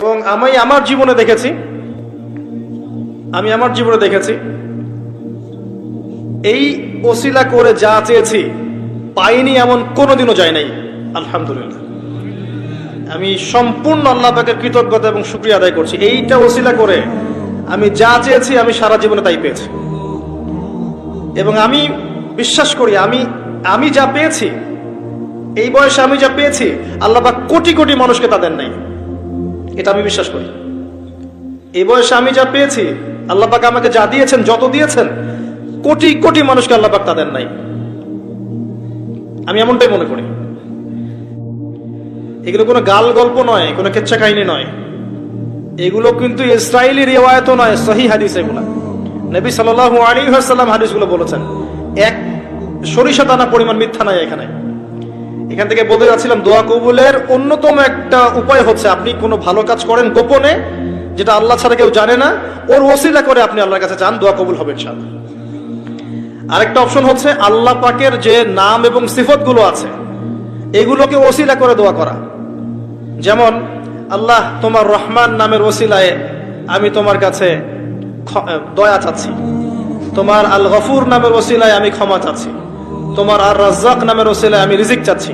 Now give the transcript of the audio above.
এবং আমি আমার জীবনে দেখেছি এই ওসিলা করে যা চেয়েছি পাইনি এমন কোনোদিনও যায় নাই। আলহামদুলিল্লাহ, আমি সম্পূর্ণ আল্লাহ পাকের কৃতজ্ঞতা এবং শুকরিয়া আদায় করছি। এইটা ওসিলা করে আমি যা চেয়েছি আমি সারা জীবনে তাই পেয়েছি। এবং আমি বিশ্বাস করি আমি যা পেয়েছি, এই বয়সে আমি যা পেয়েছি আল্লাহ পাক কোটি কোটি মানুষকে তা দেন নাই, এটা আমি বিশ্বাস করি। এই বয়সে আমি যা পেয়েছি আল্লাহ পাক আমাকে যা দিয়েছেন, যত দিয়েছেন, কোটি কোটি মানুষকে আল্লাহ পাক তা দেন নাই, আমি এমনটাই মনে করি। এগুলো কোনো গাল গল্প নয়, কোনো কেচ্ছা কাহিনী নয়, এগুলো কিন্তু ইসরায়েলি রিওয়ায়াতও নয়, সহিহ হাদিস। এগুলা নবী সাল্লাল্লাহু আলাইহি ওয়াসাল্লাম হাদিসগুলো বলেছেন, এক সরিষা দানা পরিমাণ মিথ্যা নাই এখানে। এখান থেকে বলতে যাচ্ছিলাম, দোয়া কবুলের অন্যতম একটা উপায় হচ্ছে আপনি কোনো ভালো কাজ করেন গোপনে, যেটা আল্লাহ ছাড়া কেউ জানে না, ওর ওসিলা করে আপনি আল্লাহর কাছে চান, দোয়া কবুল হবে ইনশাআল্লাহ। আরেকটা অপশন হচ্ছে আল্লাহ পাকের যে নাম এবং সিফত গুলো আছে এগুলোকে ওসিলা করে দোয়া করা। যেমন, আল্লাহ তোমার রহমান নামের ওসিলায় আমি তোমার কাছে দয়া চাচ্ছি, তোমার আল গফুর নামের ওসিলায় আমি ক্ষমা চাচ্ছি, তোমার আর রাজ্জাক নামের ওসিলায় আমি রিজিক চাচ্ছি।